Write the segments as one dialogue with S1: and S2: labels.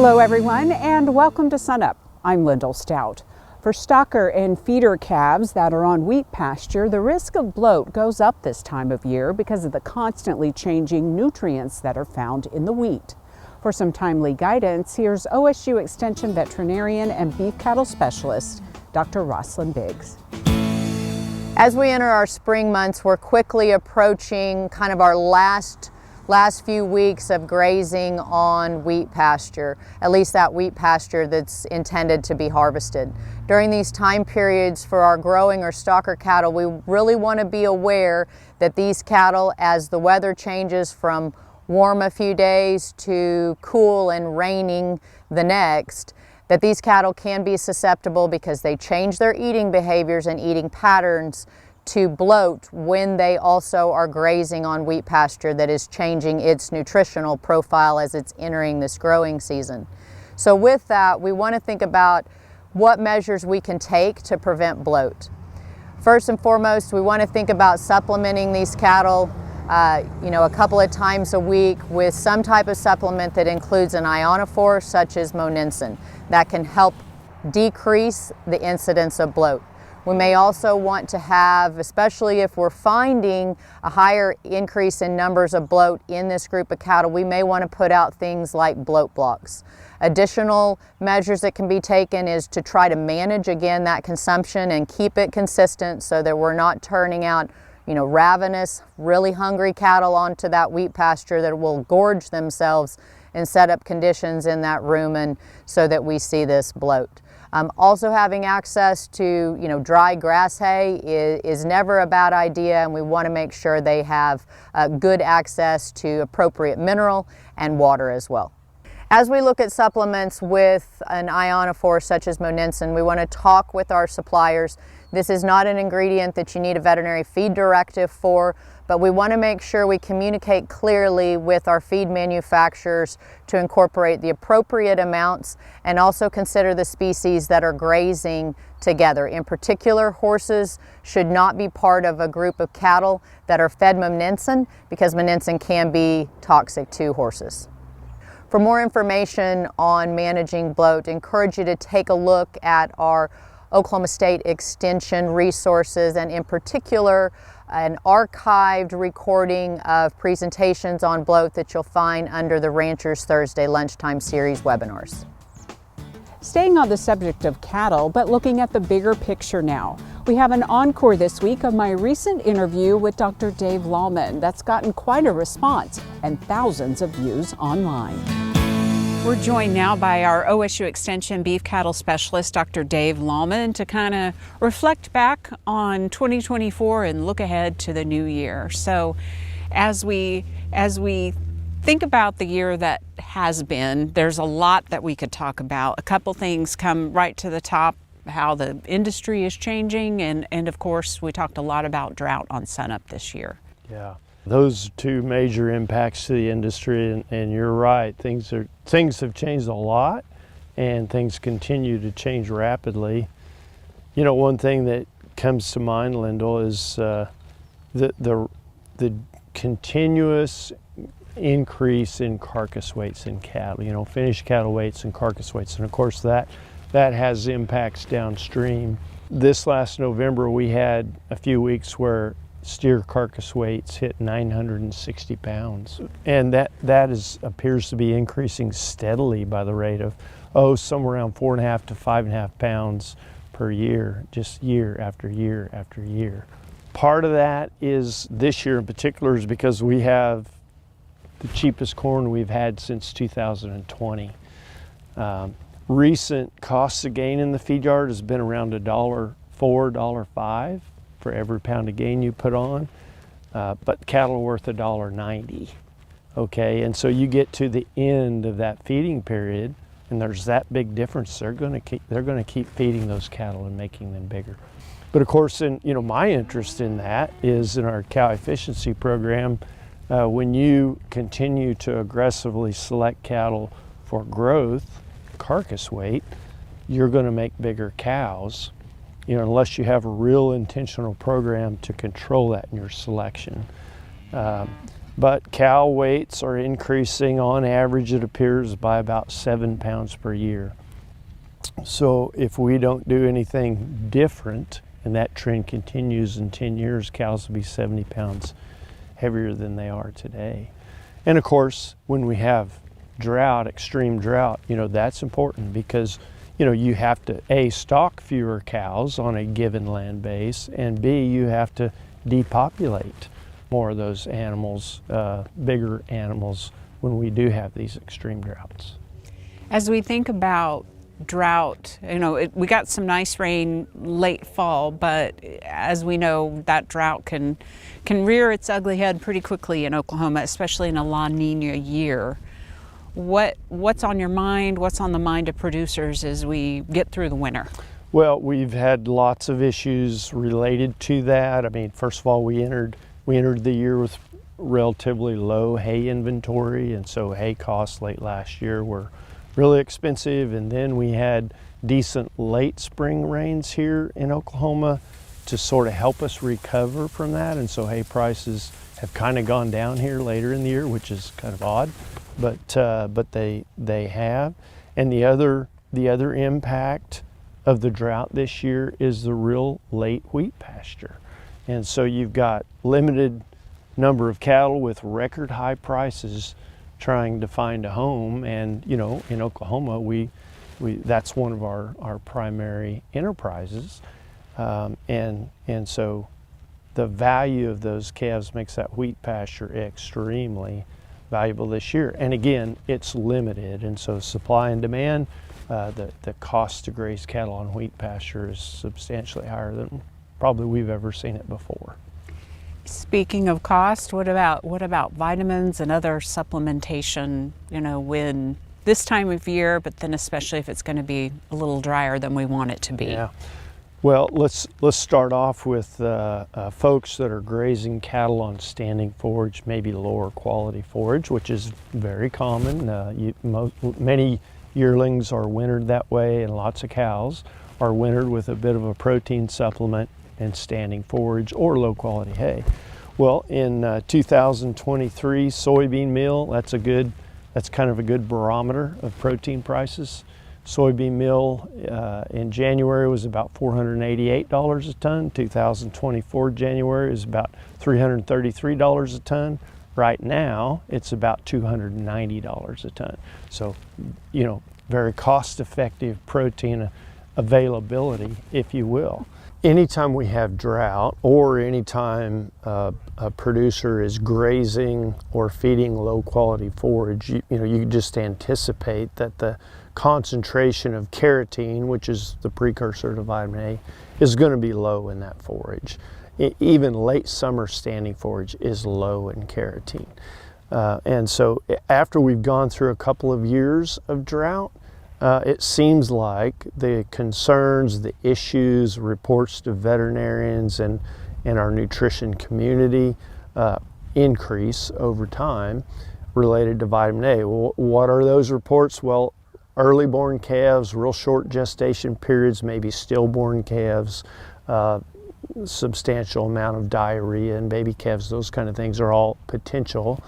S1: Hello everyone and welcome to SUNUP. I'm Lyndall Stout. For stocker and feeder calves that are on wheat pasture, the risk of bloat goes up this time of year because of the constantly changing nutrients that are found in the wheat. For some timely guidance, here's OSU Extension veterinarian and beef cattle specialist, Dr. Rosslyn Biggs.
S2: As we enter our spring months, we're quickly approaching kind of our last few weeks of grazing on wheat pasture, at least that wheat pasture that's intended to be harvested. During these time periods for our growing or stocker cattle, we really want to be aware that these cattle, as the weather changes from warm a few days to cool and raining the next, that these cattle can be susceptible because they change their eating behaviors and eating patterns to bloat when they also are grazing on wheat pasture that is changing its nutritional profile as it's entering this growing season. So with that, we want to think about what measures we can take to prevent bloat. First and foremost, we want to think about supplementing these cattle a couple of times a week with some type of supplement that includes an ionophore such as monensin that can help decrease the incidence of bloat. We may also want to have, especially if we're finding a higher increase in numbers of bloat in this group of cattle, we may want to put out things like bloat blocks. Additional measures that can be taken is to try to manage again that consumption and keep it consistent so that we're not turning out ravenous, really hungry cattle onto that wheat pasture that will gorge themselves and set up conditions in that rumen so that we see this bloat. Also having access to dry grass hay is never a bad idea, and we want to make sure they have good access to appropriate mineral and water as well. As we look at supplements with an ionophore such as monensin, we want to talk with our suppliers. This is not an ingredient that you need a veterinary feed directive for, but we want to make sure we communicate clearly with our feed manufacturers to incorporate the appropriate amounts and also consider the species that are grazing together. In particular, horses should not be part of a group of cattle that are fed monensin because monensin can be toxic to horses. For more information on managing bloat, I encourage you to take a look at our Oklahoma State Extension resources, and in particular an archived recording of presentations on bloat that you'll find under the Ranchers Thursday Lunchtime Series webinars.
S1: Staying on the subject of cattle, but looking at the bigger picture now, we have an encore this week of my recent interview with Dr. Dave Lalman that's gotten quite a response and thousands of views online. We're joined now by our OSU Extension beef cattle specialist, Dr. Dave Lalman, to kind of reflect back on 2024 and look ahead to the new year. So as we think about the year that has been, there's a lot that we could talk about. A couple things come right to the top: how the industry is changing, and of course we talked a lot about drought on SUNUP this year.
S3: Yeah, those two major impacts to the industry, and you're right, things have changed a lot and things continue to change rapidly. One thing that comes to mind, Lyndall, is the continuous increase in carcass weights in cattle, finished cattle weights and carcass weights, and of course that has impacts downstream. This last November we had a few weeks where steer carcass weights hit 960 pounds, and that appears to be increasing steadily by the rate of somewhere around 4.5 to 5.5 pounds per year, just year after year after year. Part of that is, this year in particular, is because we have the cheapest corn we've had since 2020. Recent costs of gain in the feed yard has been around $1.04, $1.05 for every pound of gain you put on, but cattle are worth $1.90. Okay, and so you get to the end of that feeding period, and there's that big difference. They're going to keep feeding those cattle and making them bigger. But of course, my interest in that is in our cow efficiency program. When you continue to aggressively select cattle for growth, carcass weight, you're going to make bigger cows, unless you have a real intentional program to control that in your selection. but cow weights are increasing on average, it appears, by about 7 pounds per year. So if we don't do anything different and that trend continues in 10 years, cows will be 70 pounds heavier than they are today. And of course, when we have drought, extreme drought, that's important because you have to A, stock fewer cows on a given land base, and B, you have to depopulate more of those animals, bigger animals, when we do have these extreme droughts.
S1: As we think about drought, we got some nice rain late fall, but as we know, that drought can rear its ugly head pretty quickly in Oklahoma, especially in a La Nina year. What's on your mind? What's on the mind of producers as we get through the winter?
S3: Well, we've had lots of issues related to that. I mean, first of all, we entered the year with relatively low hay inventory, and so hay costs late last year were really expensive. And then we had decent late spring rains here in Oklahoma to sort of help us recover from that. And so hay prices have kind of gone down here later in the year, which is kind of odd, but they have. And the other impact of the drought this year is the real late wheat pasture. And so you've got limited number of cattle with record high prices trying to find a home. And in Oklahoma, we that's one of our primary enterprises. And so the value of those calves makes that wheat pasture extremely valuable this year. And again, it's limited, and so supply and demand, the cost to graze cattle on wheat pasture is substantially higher than probably we've ever seen it before.
S1: Speaking of cost, what about vitamins and other supplementation, when this time of year, but then especially if it's going to be a little drier than we want it to be?
S3: Yeah. Well, let's start off with folks that are grazing cattle on standing forage, maybe lower quality forage, which is very common. Many yearlings are wintered that way, and lots of cows are wintered with a bit of a protein supplement and standing forage or low quality hay. Well, in 2023, soybean meal, that's kind of a good barometer of protein prices. Soybean meal in January was about $488 a ton. 2024 January is about $333 a ton. Right now, it's about $290 a ton. So, very cost-effective protein availability, if you will. Anytime we have drought, or anytime a producer is grazing or feeding low-quality forage, you just anticipate that the concentration of carotene, which is the precursor to vitamin A, is going to be low in that forage. Even late summer standing forage is low in carotene. And so after we've gone through a couple of years of drought, it seems like the concerns, the issues, reports to veterinarians and our nutrition community increase over time related to vitamin A. Well, what are those reports? Well, early born calves, real short gestation periods, maybe stillborn calves, substantial amount of diarrhea in baby calves, those kind of things are all potential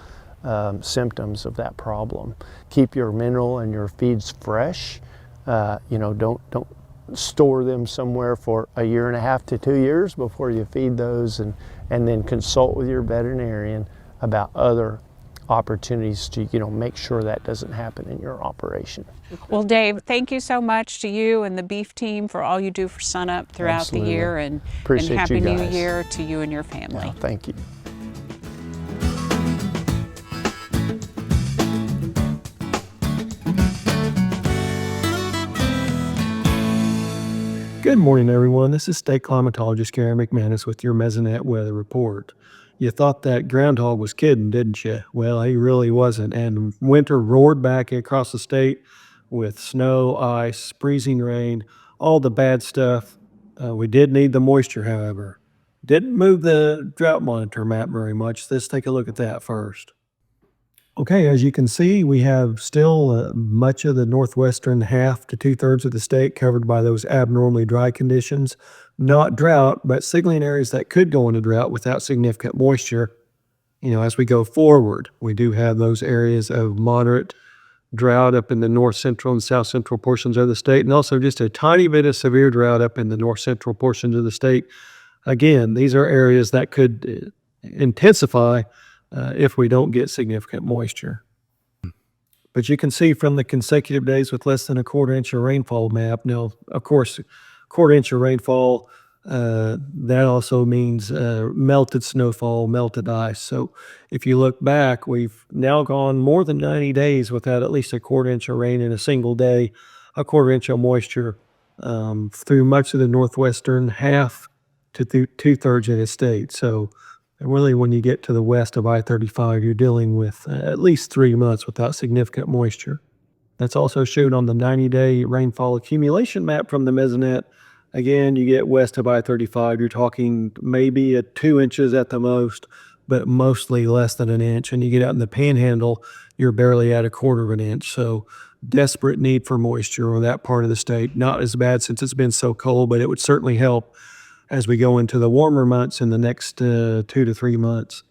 S3: symptoms of that problem. Keep your mineral and your feeds fresh. Don't store them somewhere for a year and a half to 2 years before you feed those, and then consult with your veterinarian about other opportunities to make sure that doesn't happen in your operation.
S1: Well, Dave, thank you so much to you and the beef team for all you do for SUNUP throughout
S3: Absolutely.
S1: The year, and Happy New Year to you and your family.
S3: Yeah, thank you.
S4: Good morning, everyone. This is State Climatologist Gary McManus with your Mesonet weather report. You thought that groundhog was kidding, didn't you? Well, he really wasn't. And winter roared back across the state with snow, ice, freezing rain, all the bad stuff. We did need the moisture, however. Didn't move the drought monitor map very much. Let's take a look at that first. Okay, as you can see, we have still much of the northwestern half to 2/3 of the state covered by those abnormally dry conditions. Not drought, but signaling areas that could go into drought without significant moisture. As we go forward, we do have those areas of moderate drought up in the north central and south central portions of the state, and also just a tiny bit of severe drought up in the north central portions of the state. Again, these are areas that could intensify if we don't get significant moisture. But you can see from the consecutive days with less than a quarter inch of rainfall map. Now, of course, quarter inch of rainfall, that also means melted snowfall, melted ice. So if you look back, we've now gone more than 90 days without at least a quarter inch of rain in a single day, a quarter inch of moisture through much of the northwestern half to two-thirds of the state. So really, when you get to the west of I-35, you're dealing with at least 3 months without significant moisture. That's also shown on the 90-day rainfall accumulation map from the Mesonet. Again, you get west of I-35, you're talking maybe 2 inches at the most, but mostly less than an inch. And you get out in the Panhandle, you're barely at a quarter of an inch. So desperate need for moisture on that part of the state. Not as bad since it's been so cold, but it would certainly help as we go into the warmer months in the next 2 to 3 months.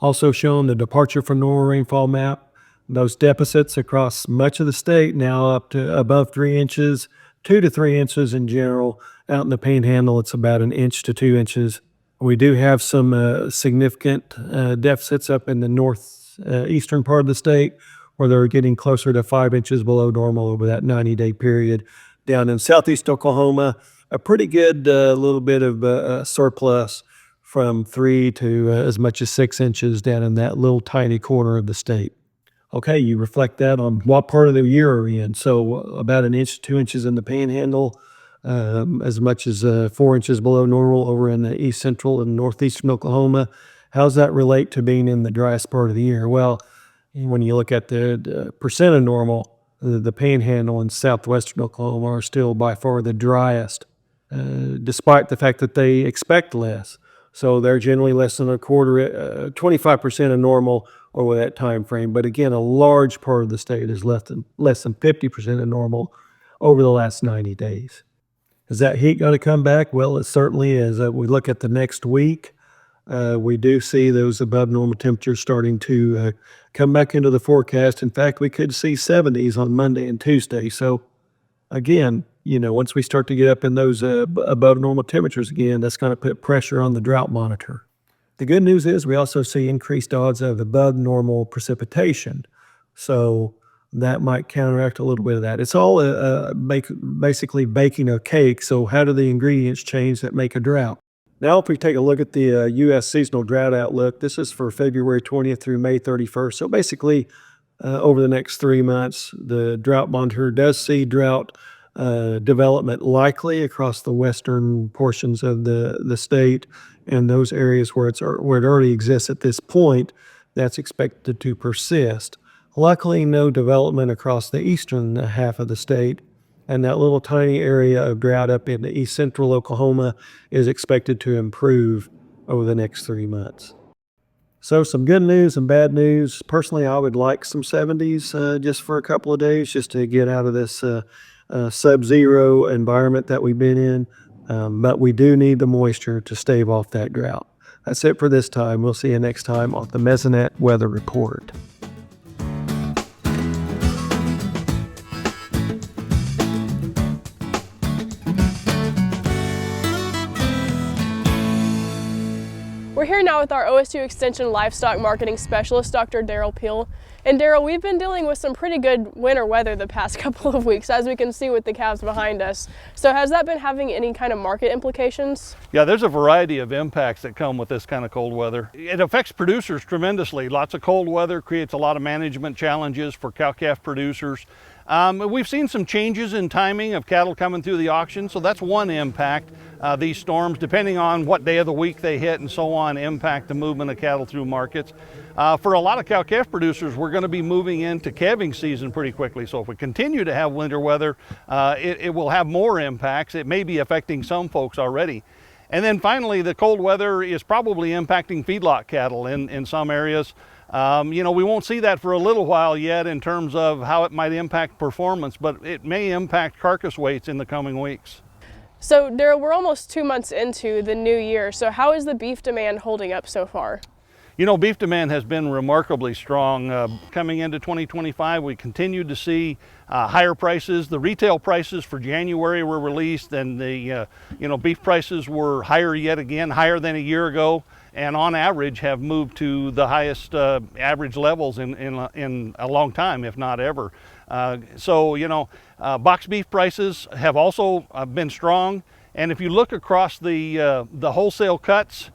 S4: Also shown the departure from normal rainfall map. Those deficits across much of the state now up to above 3 inches, 2 to 3 inches in general. Out in the Panhandle, it's about 1 inch to 2 inches. We do have some significant deficits up in the northeastern part of the state where they're getting closer to 5 inches below normal over that 90-day period. Down in southeast Oklahoma, a pretty good little bit of surplus from 3 to as much as 6 inches down in that little tiny corner of the state. Okay, you reflect that on what part of the year are we in. So about 1 inch, 2 inches in the Panhandle, as much as 4 inches below normal over in the east central and northeastern Oklahoma. How does that relate to being in the driest part of the year? Well, when you look at the percent of normal, the Panhandle and southwestern Oklahoma are still by far the driest, despite the fact that they expect less. So they're generally less than a quarter, 25% of normal over that time frame. But again, a large part of the state is less than 50% of normal over the last 90 days. Is that heat going to come back? Well, it certainly is. We look at the next week, we do see those above normal temperatures starting to come back into the forecast. In fact, we could see 70s on Monday and Tuesday. So again, once we start to get up in those above normal temperatures again, that's going to put pressure on the drought monitor. The good news is we also see increased odds of above normal precipitation. So that might counteract a little bit of that. It's all basically baking a cake. So how do the ingredients change that make a drought? Now, if we take a look at the U.S. seasonal drought outlook, this is for February 20th through May 31st. So basically, over the next 3 months, the drought monitor does see drought development likely across the western portions of the state, and those areas where it already exists at this point, that's expected to persist. Luckily, no development across the eastern half of the state, and that little tiny area of drought up in the east central Oklahoma is expected to improve over the next 3 months. So some good news and bad news. Personally, I would like some 70s just for a couple of days just to get out of this sub-zero environment that we've been in. But we do need the moisture to stave off that drought. That's it for this time. We'll see you next time on the Mesonet Weather Report.
S5: We're here now with our OSU Extension Livestock Marketing Specialist, Dr. Derrell Peel. And Derrell, we've been dealing with some pretty good winter weather the past couple of weeks, as we can see with the calves behind us. So has that been having any kind of market implications?
S6: Yeah, there's a variety of impacts that come with this kind of cold weather. It affects producers tremendously. Lots of cold weather creates a lot of management challenges for cow-calf producers. We've seen some changes in timing of cattle coming through the auction, so that's one impact. These storms, depending on what day of the week they hit and so on, impact the movement of cattle through markets. For a lot of cow-calf producers, we're going to be moving into calving season pretty quickly. So if we continue to have winter weather, it will have more impacts. It may be affecting some folks already. And then finally, the cold weather is probably impacting feedlot cattle in some areas. We won't see that for a little while yet in terms of how it might impact performance, but it may impact carcass weights in the coming weeks.
S5: So Derrell, we're almost 2 months into the new year. So how is the beef demand holding up so far?
S6: You know, beef demand has been remarkably strong. Coming into 2025, we continued to see higher prices. The retail prices for January were released, and the beef prices were higher yet again, higher than a year ago, and on average have moved to the highest average levels in a long time, if not ever. Box beef prices have also been strong, and if you look across the wholesale cuts,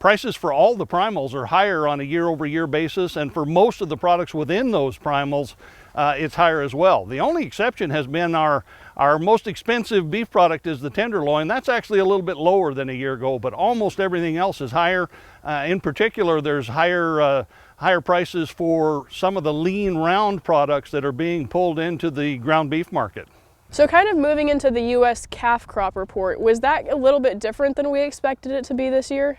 S6: prices for all the primals are higher on a year-over-year basis, and for most of the products within those primals, it's higher as well. The only exception has been our most expensive beef product is the tenderloin. That's actually a little bit lower than a year ago, but almost everything else is higher. In particular, there's higher prices for some of the lean round products that are being pulled into the ground beef market.
S5: So kind of moving into the U.S. calf crop report, was that a little bit different than we expected it to be this year?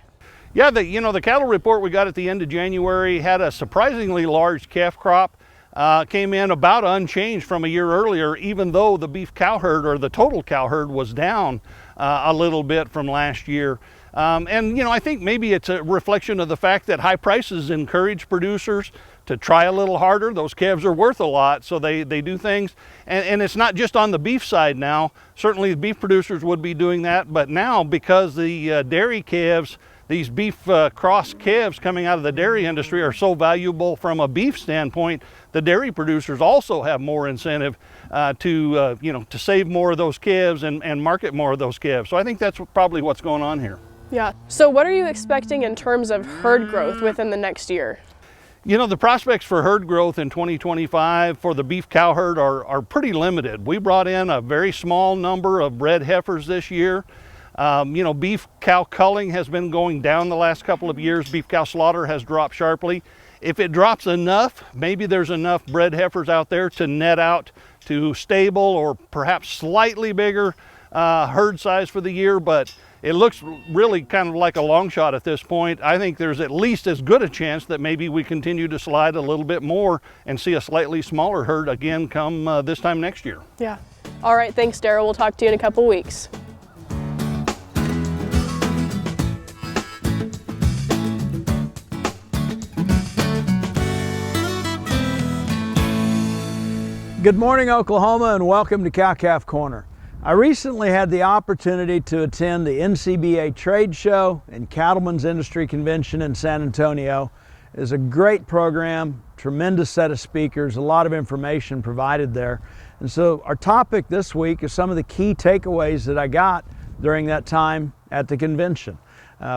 S6: Yeah, the cattle report we got at the end of January had a surprisingly large calf crop. Came in about unchanged from a year earlier, even though the beef cow herd, or the total cow herd, was down a little bit from last year. I think maybe it's a reflection of the fact that high prices encourage producers to try a little harder. Those calves are worth a lot, so they do things. And it's not just on the beef side now. Certainly the beef producers would be doing that, but now because the dairy calves, these beef cross calves coming out of the dairy industry, are so valuable from a beef standpoint, the dairy producers also have more incentive to save more of those calves and market more of those calves. So I think that's probably what's going on here.
S5: Yeah. So what are you expecting in terms of herd growth within the next year?
S6: You know, the prospects for herd growth in 2025 for the beef cow herd are pretty limited. We brought in a very small number of bred heifers this year. Beef cow culling has been going down the last couple of years. Beef cow slaughter has dropped sharply. If it drops enough, maybe there's enough bred heifers out there to net out to stable or perhaps slightly bigger herd size for the year, but it looks really kind of like a long shot at this point. I think there's at least as good a chance that maybe we continue to slide a little bit more and see a slightly smaller herd again come this time next year.
S5: Yeah. All right, thanks, Derrell. We'll talk to you in a couple weeks.
S7: Good morning, Oklahoma, and welcome to Cow-Calf Corner. I recently had the opportunity to attend the NCBA Trade Show and Cattlemen's Industry Convention in San Antonio. It was a great program, tremendous set of speakers, a lot of information provided there. And so our topic this week is some of the key takeaways that I got during that time at the convention.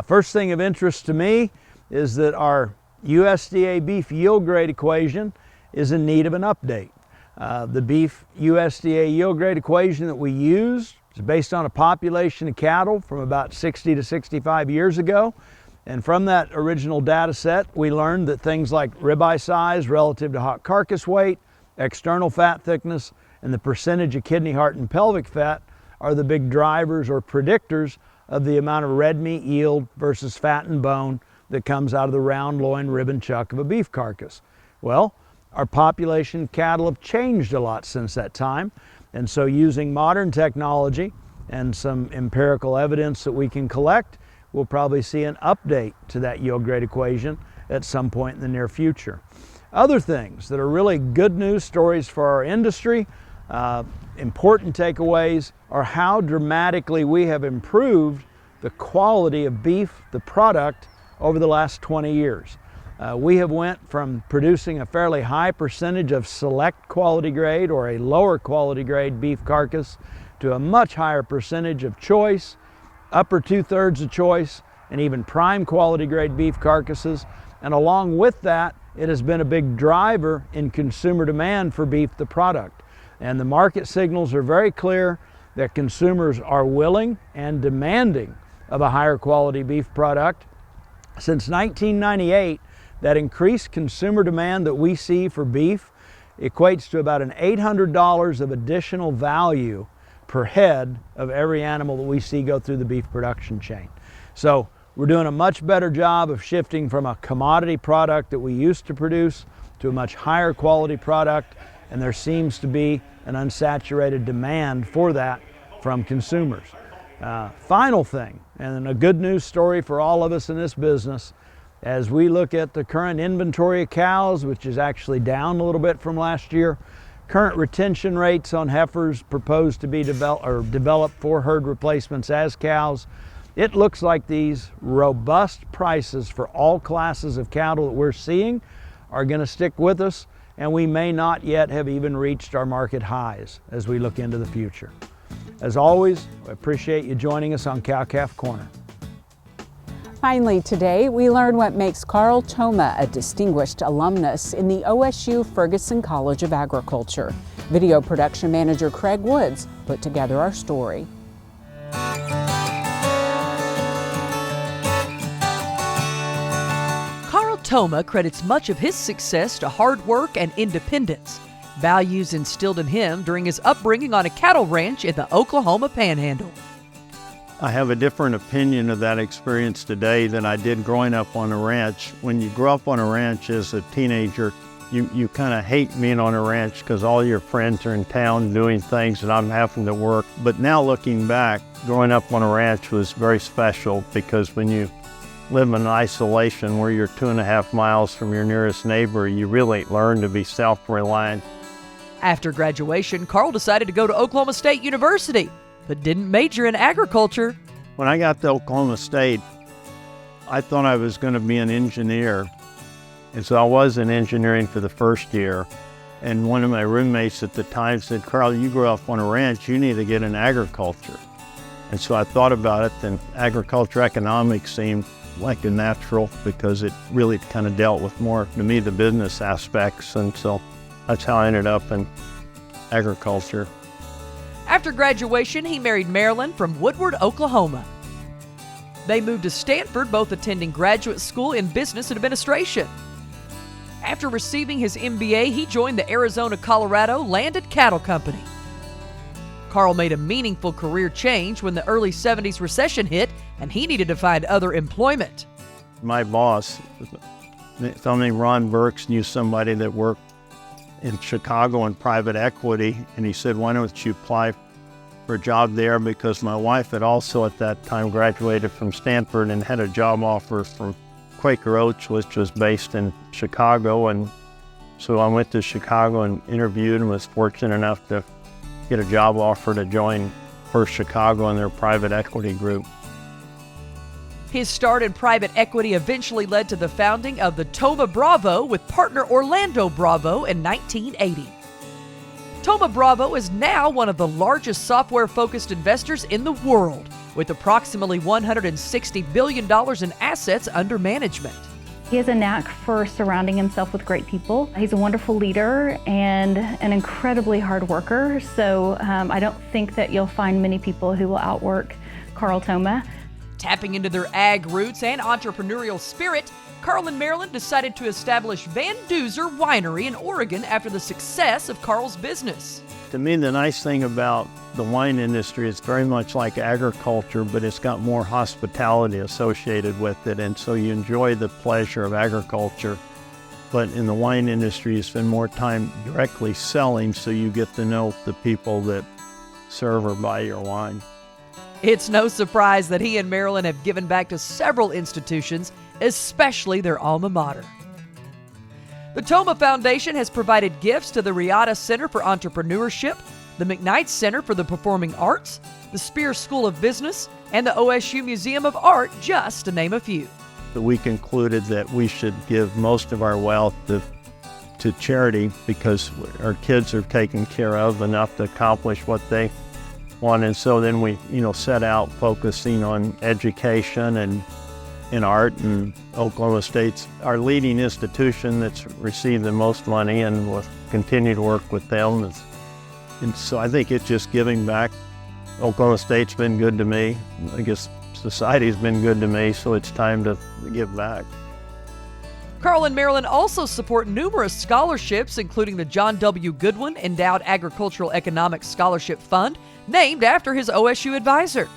S7: First thing of interest to me is that our USDA beef yield grade equation is in need of an update. The beef USDA yield grade equation that we use is based on a population of cattle from about 60 to 65 years ago. And from that original data set, we learned that things like ribeye size relative to hot carcass weight, external fat thickness, and the percentage of kidney, heart, and pelvic fat are the big drivers or predictors of the amount of red meat yield versus fat and bone that comes out of the round loin, rib, and chuck of a beef carcass. Well, our population of cattle have changed a lot since that time, and so using modern technology and some empirical evidence that we can collect, we'll probably see an update to that yield grade equation at some point in the near future. Other things that are really good news stories for our industry, important takeaways, are how dramatically we have improved the quality of beef, the product, over the last 20 years. We have went from producing a fairly high percentage of select quality grade or a lower quality grade beef carcass to a much higher percentage of choice, upper 2/3 of choice, and even prime quality grade beef carcasses. And along with that, it has been a big driver in consumer demand for beef, the product. And the market signals are very clear that consumers are willing and demanding of a higher quality beef product. Since 1998, that increased consumer demand that we see for beef equates to about an $800 of additional value per head of every animal that we see go through the beef production chain. So we're doing a much better job of shifting from a commodity product that we used to produce to a much higher quality product, and there seems to be an unsaturated demand for that from consumers. Final thing, and a good news story for all of us in this business, As we look at the current inventory of cows, which is actually down a little bit from last year, current retention rates on heifers proposed to be developed for herd replacements as cows, it looks like these robust prices for all classes of cattle that we're seeing are going to stick with us, and we may not yet have even reached our market highs as we look into the future. As always, I appreciate you joining us on Cow-Calf Corner.
S1: Finally today, we learn what makes Carl Thoma a distinguished alumnus in the OSU Ferguson College of Agriculture. Video production manager Craig Woods put together our story.
S8: Carl Thoma credits much of his success to hard work and independence, values instilled in him during his upbringing on a cattle ranch in the Oklahoma Panhandle.
S3: I have a different opinion of that experience today than I did growing up on a ranch. When you grow up on a ranch as a teenager, you kind of hate being on a ranch because all your friends are in town doing things and I'm having to work. But now looking back, growing up on a ranch was very special because when you live in isolation where you're 2.5 miles from your nearest neighbor, you really learn to be self-reliant.
S8: After graduation, Carl decided to go to Oklahoma State University, but didn't major in agriculture.
S3: When I got to Oklahoma State, I thought I was going to be an engineer. And so I was in engineering for the first year. And one of my roommates at the time said, "Carl, you grew up on a ranch, you need to get in agriculture." And so I thought about it, and agriculture economics seemed like a natural because it really kind of dealt with more, to me, the business aspects. And so that's how I ended up in agriculture.
S8: After graduation, he married Marilyn from Woodward, Oklahoma. They moved to Stanford, both attending graduate school in business administration. After receiving his MBA, he joined the Arizona-Colorado Landed Cattle Company. Carl made a meaningful career change when the early 70s recession hit and he needed to find other employment.
S3: My boss, a fellow named Ron Burks, knew somebody that worked in Chicago in private equity, and he said, "Why don't you apply for a job there?" Because my wife had also at that time graduated from Stanford and had a job offer from Quaker Oats, which was based in Chicago. And so I went to Chicago and interviewed and was fortunate enough to get a job offer to join First Chicago in their private equity group.
S8: His start in private equity eventually led to the founding of the Thoma Bravo with partner Orlando Bravo in 1980. Thoma Bravo is now one of the largest software-focused investors in the world, with approximately $160 billion in assets under management.
S9: He has a knack for surrounding himself with great people. He's a wonderful leader and an incredibly hard worker, so I don't think that you'll find many people who will outwork Carl Thoma.
S8: Tapping into their ag roots and entrepreneurial spirit, Carl and Marilyn decided to establish Van Duzer Winery in Oregon after the success of Carl's business.
S3: To me, the nice thing about the wine industry is very much like agriculture, but it's got more hospitality associated with it, and so you enjoy the pleasure of agriculture. But in the wine industry, you spend more time directly selling, so you get to know the people that serve or buy your wine.
S8: It's no surprise that he and Marilyn have given back to several institutions, especially their alma mater. The Thoma Foundation has provided gifts to the Riata Center for Entrepreneurship, the McKnight Center for the Performing Arts, the Spear School of Business, and the OSU Museum of Art, just to name a few.
S3: We concluded that we should give most of our wealth to charity because our kids are taken care of enough to accomplish what they want. And so then we, set out focusing on education and in art, and Oklahoma State's our leading institution that's received the most money, and we'll continue to work with them. And so I think it's just giving back. Oklahoma State's been good to me. I guess society's been good to me, so it's time to give back.
S8: Carl and Marilyn also support numerous scholarships, including the John W. Goodwin Endowed Agricultural Economics Scholarship Fund, named after his OSU advisor.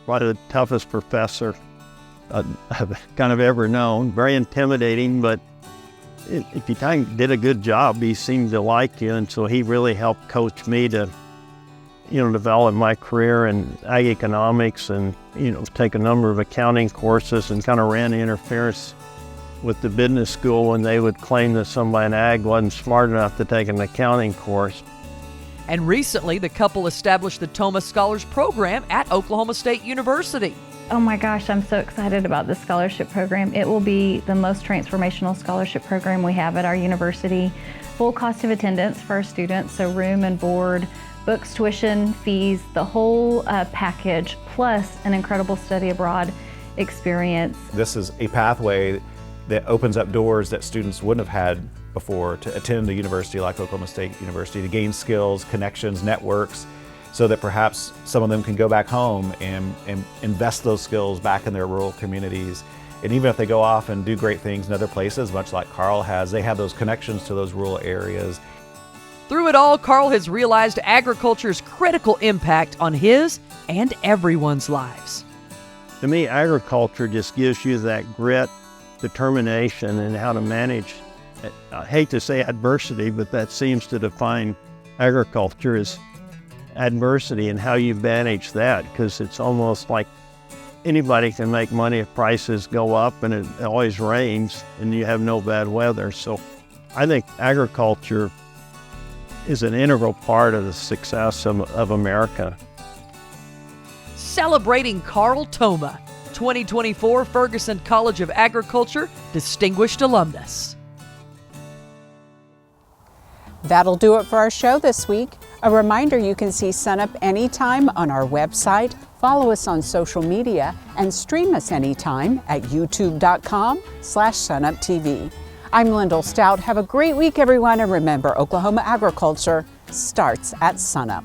S3: Probably the toughest professor I've kind of ever known. Very intimidating, but if you did a good job, he seemed to like you, and so he really helped coach me to, develop my career in ag economics and, take a number of accounting courses and kind of ran the interference with the business school when they would claim that somebody in ag wasn't smart enough to take an accounting course.
S8: And recently, the couple established the Thoma Scholars Program at Oklahoma State University.
S9: Oh my gosh, I'm so excited about this scholarship program. It will be the most transformational scholarship program we have at our university. Full cost of attendance for our students, so room and board, books, tuition, fees, the whole package, plus an incredible study abroad experience.
S10: This is a pathway that opens up doors that students wouldn't have had before to attend a university like Oklahoma State University, to gain skills, connections, networks, so that perhaps some of them can go back home and invest those skills back in their rural communities. And even if they go off and do great things in other places, much like Carl has, they have those connections to those rural areas.
S8: Through it all, Carl has realized agriculture's critical impact on his and everyone's lives.
S3: To me, agriculture just gives you that grit, determination, and how to manage, I hate to say adversity, but that seems to define agriculture is adversity and how you manage that, because it's almost like anybody can make money if prices go up and it always rains and you have no bad weather. So I think agriculture is an integral part of the success of America.
S8: Celebrating Carl Thoma, 2024 Ferguson College of Agriculture Distinguished Alumnus.
S1: That'll do it for our show this week. A reminder, you can see SUNUP anytime on our website, follow us on social media, and stream us anytime at youtube.com/SUNUPTV. I'm Lyndall Stout. Have a great week, everyone, and remember, Oklahoma agriculture starts at SUNUP.